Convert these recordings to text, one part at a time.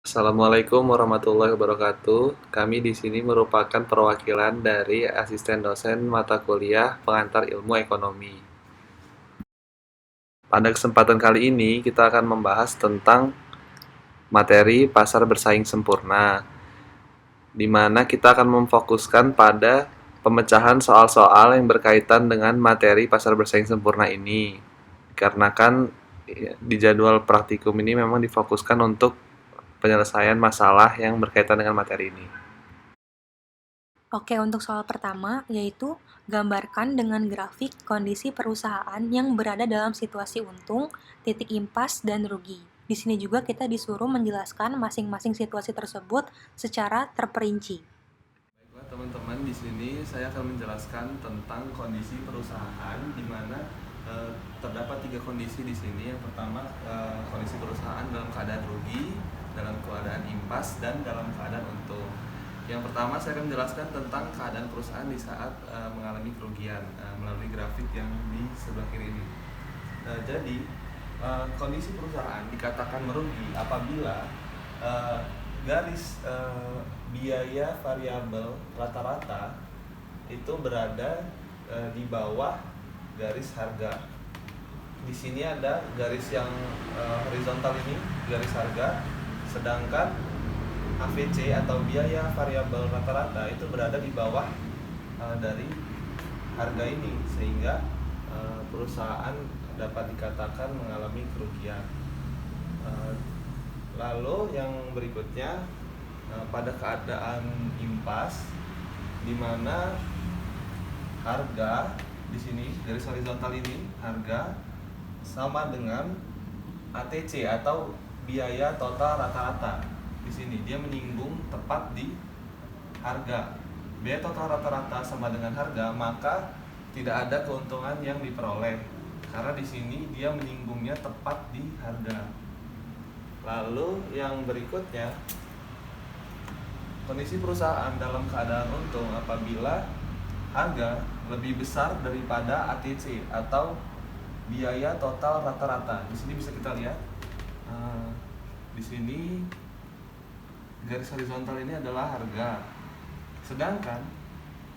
Assalamualaikum warahmatullahi wabarakatuh. Kami di sini merupakan perwakilan dari asisten dosen mata kuliah pengantar ilmu ekonomi. Pada kesempatan kali ini, kita akan membahas tentang materi pasar bersaing sempurna, di mana kita akan memfokuskan pada pemecahan soal-soal yang berkaitan dengan materi pasar bersaing sempurna ini. Karena kan di jadwal praktikum ini memang difokuskan untuk penyelesaian masalah yang berkaitan dengan materi ini. Oke, untuk soal pertama, yaitu gambarkan dengan grafik kondisi perusahaan yang berada dalam situasi untung, titik impas, dan rugi. Di sini juga kita disuruh menjelaskan masing-masing situasi tersebut secara terperinci. Baiklah teman-teman, di sini saya akan menjelaskan tentang kondisi perusahaan di mana terdapat tiga kondisi di sini. Yang pertama, kondisi perusahaan dalam keadaan rugi, dalam keadaan impas, dan dalam keadaan untung. Yang pertama saya akan menjelaskan tentang keadaan perusahaan di saat mengalami kerugian melalui grafik yang di sebelah kiri ini. Jadi kondisi perusahaan dikatakan merugi apabila garis biaya variabel rata-rata itu berada di bawah garis harga. Di sini ada garis yang horizontal ini, garis harga, sedangkan AVC atau biaya variabel rata-rata itu berada di bawah dari harga ini, sehingga perusahaan dapat dikatakan mengalami kerugian. Lalu yang berikutnya, pada keadaan impas, di mana harga di sini garis horizontal ini harga sama dengan ATC atau biaya total rata-rata. Di sini dia menyinggung tepat di harga. Biaya total rata-rata sama dengan harga, maka tidak ada keuntungan yang diperoleh karena di sini dia menyinggungnya tepat di harga. Lalu yang berikutnya, kondisi perusahaan dalam keadaan untung apabila harga lebih besar daripada ATC atau biaya total rata-rata. Di sini bisa kita lihat, di sini garis horizontal ini adalah harga, sedangkan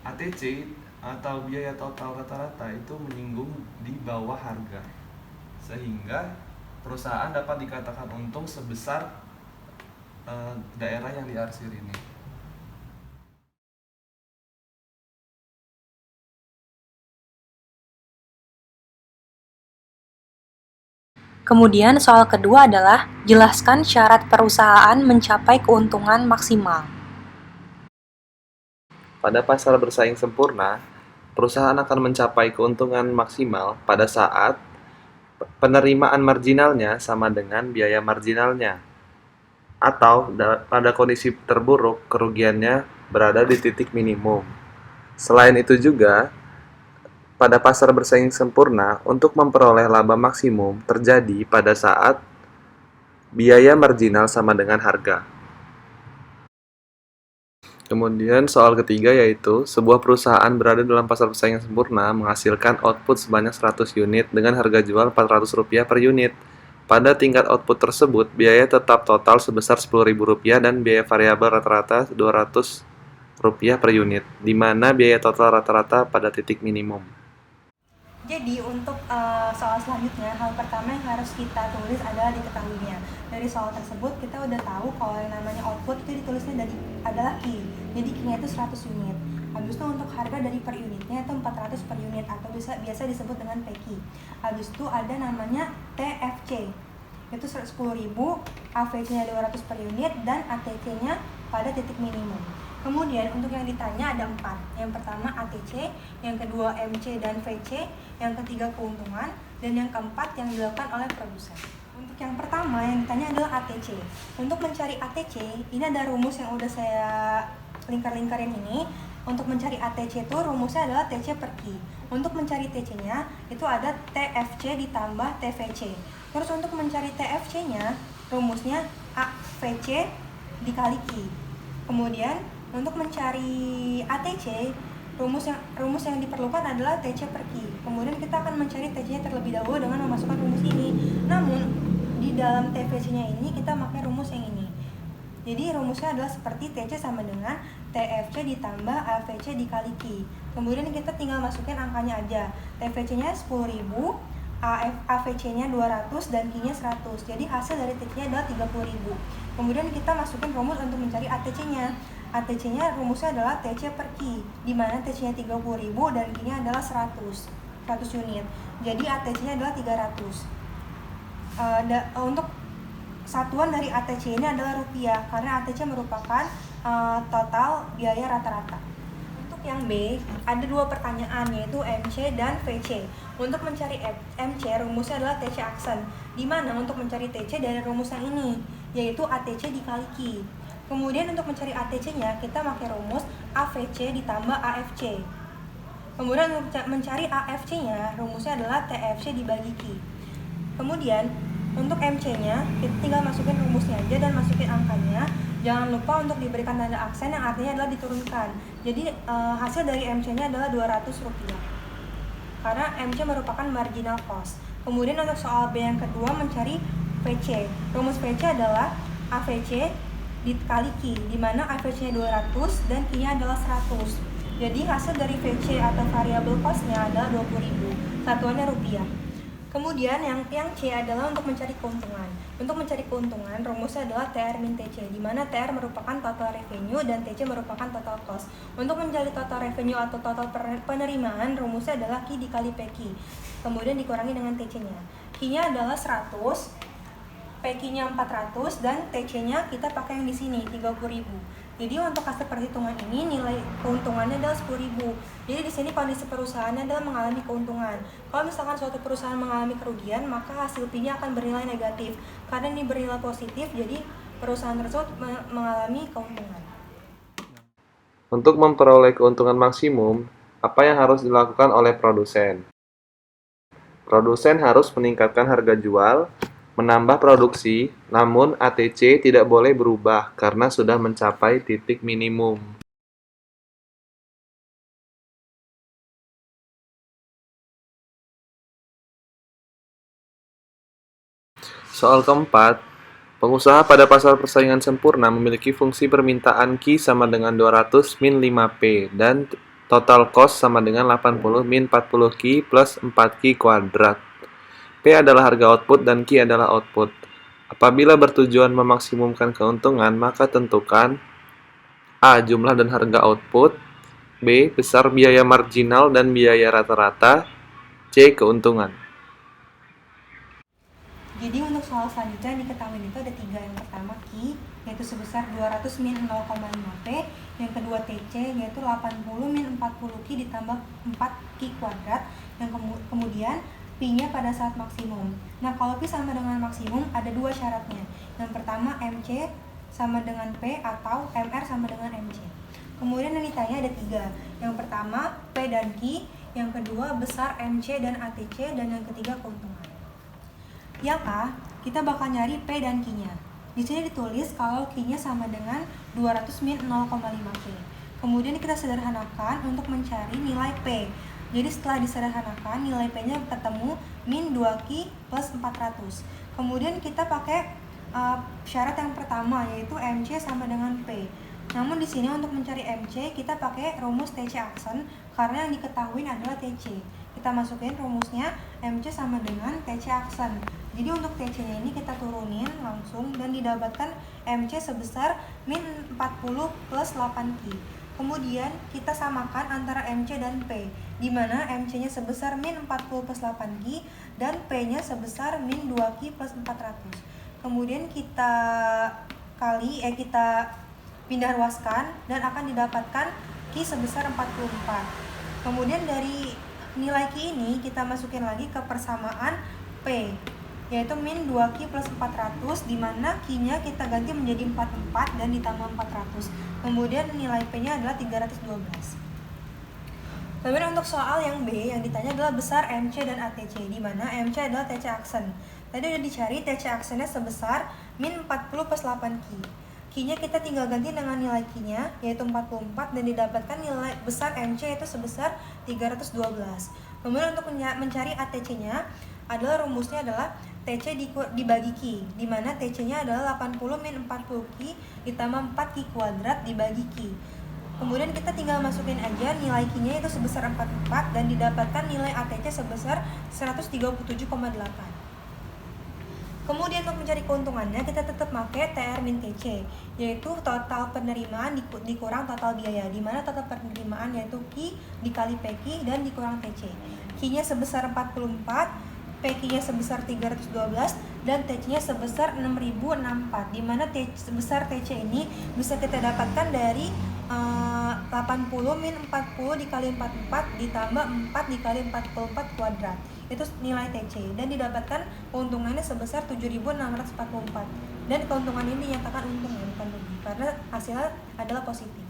ATC atau biaya total rata-rata itu menyinggung di bawah harga, sehingga perusahaan dapat dikatakan untung sebesar daerah yang diarsir ini. Kemudian soal kedua adalah jelaskan syarat perusahaan mencapai keuntungan maksimal. Pada pasar bersaing sempurna, perusahaan akan mencapai keuntungan maksimal pada saat penerimaan marginalnya sama dengan biaya marginalnya, atau pada kondisi terburuk kerugiannya berada di titik minimum. Selain itu juga, pada pasar bersaing sempurna, untuk memperoleh laba maksimum terjadi pada saat biaya marginal sama dengan harga. Kemudian soal ketiga yaitu, sebuah perusahaan berada dalam pasar bersaing yang sempurna menghasilkan output sebanyak 100 unit dengan harga jual Rp400 per unit. Pada tingkat output tersebut, biaya tetap total sebesar Rp10.000 dan biaya variabel rata-rata Rp200 per unit, di mana biaya total rata-rata pada titik minimum. Jadi untuk soal selanjutnya, hal pertama yang harus kita tulis adalah diketahuinya. Dari soal tersebut kita udah tahu kalau yang namanya output itu ditulisnya adalah Q. Jadi Q-nya itu 100 unit. Habis itu untuk harga dari per unitnya itu 400 per unit atau biasa disebut dengan PQ. Habis itu ada namanya TFC. Itu 10.000, AVC-nya 200 per unit dan ATC-nya pada titik minimum. Kemudian untuk yang ditanya ada 4. Yang pertama ATC, yang kedua MC dan VC, yang ketiga keuntungan, dan yang keempat yang dilakukan oleh produsen. Untuk yang pertama yang ditanya adalah ATC. Untuk mencari ATC, ini ada rumus yang udah saya lingkar-lingkarin ini. Untuk mencari ATC itu rumusnya adalah TC per Q. Untuk mencari TC-nya itu ada TFC ditambah TVC. Terus untuk mencari TFC-nya rumusnya AVC dikali Q. Kemudian untuk mencari ATC, rumus yang diperlukan adalah TC per Q. Kemudian kita akan mencari TC-nya terlebih dahulu dengan memasukkan rumus ini. Namun di dalam TVC-nya ini kita pakai rumus yang ini. Jadi rumusnya adalah seperti TC sama dengan TFC ditambah AVC dikali Q. Kemudian kita tinggal masukin angkanya aja. TVC-nya 10.000, AVC-nya 200 dan Q-nya 100. Jadi hasil dari TC-nya adalah 30.000. Kemudian kita masukin rumus untuk mencari ATC-nya. ATC-nya rumusnya adalah TC per Q, di mana TC-nya 30.000 dan Q-nya adalah 100 unit. Jadi ATC-nya adalah 300. Untuk satuan dari ATC ini adalah rupiah, karena ATC merupakan total biaya rata-rata. Untuk yang B, ada dua pertanyaan, yaitu MC dan VC. Untuk mencari MC, rumusnya adalah TC aksen, di mana untuk mencari TC dari rumus yang ini, yaitu ATC dikali Q. Kemudian untuk mencari ATC-nya, kita pakai rumus AVC ditambah AFC. Kemudian untuk mencari AFC-nya, rumusnya adalah TFC dibagi Q. Kemudian untuk MC-nya, kita tinggal masukin rumusnya aja dan masukin angkanya. Jangan lupa untuk diberikan tanda aksen yang artinya adalah diturunkan. Jadi hasil dari MC-nya adalah Rp200. Karena MC merupakan marginal cost. Kemudian untuk soal B yang kedua, mencari VC. Rumus VC adalah AVC dikali Q, di mana AVC-nya 200 dan Q-nya adalah 100. Jadi hasil dari VC atau variable cost-nya adalah 20.000. Satuannya rupiah. Kemudian yang C adalah untuk mencari keuntungan. Untuk mencari keuntungan, rumusnya adalah TR min TC, di mana TR merupakan total revenue dan TC merupakan total cost. Untuk mencari total revenue atau total penerimaan, rumusnya adalah Q dikali PQ. Kemudian dikurangi dengan TC-nya. Q-nya adalah 100, PQ-nya 400 dan TC-nya kita pakai yang di sini 30.000. Jadi untuk hasil perhitungan ini nilai keuntungannya adalah 10.000. Jadi di sini kondisi perusahaannya adalah mengalami keuntungan. Kalau misalkan suatu perusahaan mengalami kerugian, maka hasil P-nya akan bernilai negatif. Karena ini bernilai positif, jadi perusahaan tersebut mengalami keuntungan. Untuk memperoleh keuntungan maksimum, apa yang harus dilakukan oleh produsen? Produsen harus meningkatkan harga jual, menambah produksi, namun ATC tidak boleh berubah karena sudah mencapai titik minimum. Soal keempat, pengusaha pada pasar persaingan sempurna memiliki fungsi permintaan Q sama dengan 200 min 5P dan total cost sama dengan 80 min 40Q plus 4Q kuadrat. P adalah harga output dan Q adalah output. Apabila bertujuan memaksimumkan keuntungan, maka tentukan A. Jumlah dan harga output, B. Besar biaya marginal dan biaya rata-rata, C. Keuntungan. Jadi untuk soal selanjutnya yang diketahui itu ada 3. Yang pertama Q, yaitu sebesar 200 min 0,5P. Yang kedua TC, yaitu 80 min 40Q ditambah 4Q kuadrat. Yang kemudian P-nya pada saat maksimum. Nah, kalau P sama dengan maksimum, ada 2 syaratnya. Yang pertama, MC sama dengan P atau MR sama dengan MC. Kemudian yang ditanya ada 3. Yang pertama, P dan Q. Yang kedua, besar MC dan ATC. Dan yang ketiga, keuntungan. Yang A, kita bakal nyari P dan Q-nya. Di sini ditulis kalau Q-nya sama dengan 200 min 0,5P. Kemudian kita sederhanakan untuk mencari nilai P. Jadi setelah disederhanakan, nilai P-nya ketemu min 2Q plus 400. Kemudian kita pakai syarat yang pertama, yaitu MC sama dengan P. Namun di sini untuk mencari MC, kita pakai rumus TC aksen, karena yang diketahui adalah TC. Kita masukin rumusnya, MC sama dengan TC aksen. Jadi untuk TC-nya ini kita turunin langsung dan didapatkan MC sebesar min 40 plus 8Q. Kemudian kita samakan antara MC dan P, di mana MC-nya sebesar min 40 plus 8Q dan P-nya sebesar min 2Q plus 400. Kemudian kita pindah ruaskan dan akan didapatkan Q sebesar 44. Kemudian dari nilai Q ini kita masukin lagi ke persamaan P, yaitu min 2Q plus 400, di mana Q-nya kita ganti menjadi 44 dan ditambah 400. Kemudian nilai P-nya adalah 312. Kemudian untuk soal yang B, yang ditanya adalah besar MC dan ATC, di mana MC adalah TC aksen. Tadi udah dicari TC aksennya sebesar min 40 plus 8Q. Q-nya kita tinggal ganti dengan nilai Q-nya, yaitu 44, dan didapatkan nilai besar MC itu sebesar 312. Kemudian untuk mencari ATC-nya, adalah rumusnya adalah TC dibagi Q, di mana TC-nya adalah 80 min 40 Q ditambah 4 Q kuadrat dibagi Q. Kemudian kita tinggal masukin aja nilai Q-nya itu sebesar 44 dan didapatkan nilai ATC sebesar 137,8. Kemudian untuk mencari keuntungannya kita tetap pakai TR min TC, yaitu total penerimaan dikurang total biaya, di mana total penerimaan yaitu Q dikali PQ dan dikurang TC. Q-nya sebesar 44, PQ-nya sebesar 312 dan TC-nya sebesar 6064, di mana sebesar TC ini bisa kita dapatkan dari 80 min 40 dikali 44 ditambah 4 dikali 44 kuadrat. Itu nilai TC dan didapatkan keuntungannya sebesar 7.644. Dan keuntungan ini dinyatakan untung ya, bukan rugi, karena hasilnya adalah positif.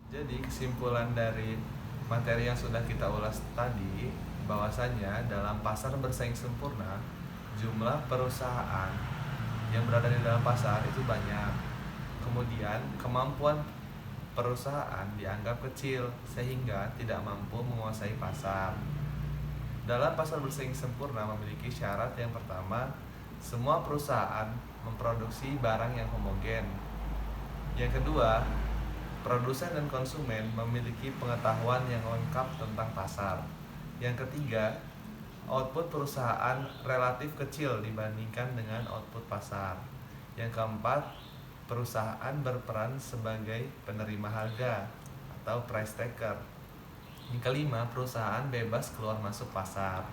Jadi kesimpulan dari materi yang sudah kita ulas tadi, bahwasanya dalam pasar bersaing sempurna, jumlah perusahaan yang berada di dalam pasar itu banyak. Kemudian kemampuan perusahaan dianggap kecil sehingga tidak mampu menguasai pasar. Dalam pasar bersaing sempurna memiliki syarat yang pertama, semua perusahaan memproduksi barang yang homogen. Yang kedua, produsen dan konsumen memiliki pengetahuan yang lengkap tentang pasar. Yang ketiga, output perusahaan relatif kecil dibandingkan dengan output pasar. Yang keempat, perusahaan berperan sebagai penerima harga atau price taker. Yang kelima, perusahaan bebas keluar masuk pasar.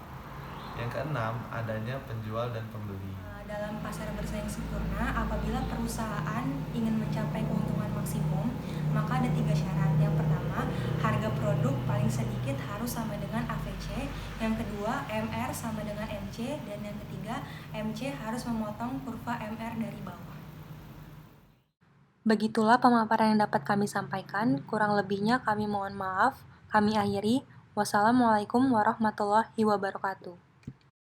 Yang keenam, adanya penjual dan pembeli. Dalam pasar bersaing sempurna, apabila perusahaan ingin mencapai keuntungan maksimum, maka ada 3 syarat. Yang pertama, harga produk paling sedikit harus sama dengan AVC. Yang kedua, MR sama dengan MC. Dan yang ketiga, MC harus memotong kurva MR dari bawah. Begitulah pemaparan yang dapat kami sampaikan. Kurang lebihnya kami mohon maaf. Kami akhiri. Wassalamualaikum warahmatullahi wabarakatuh.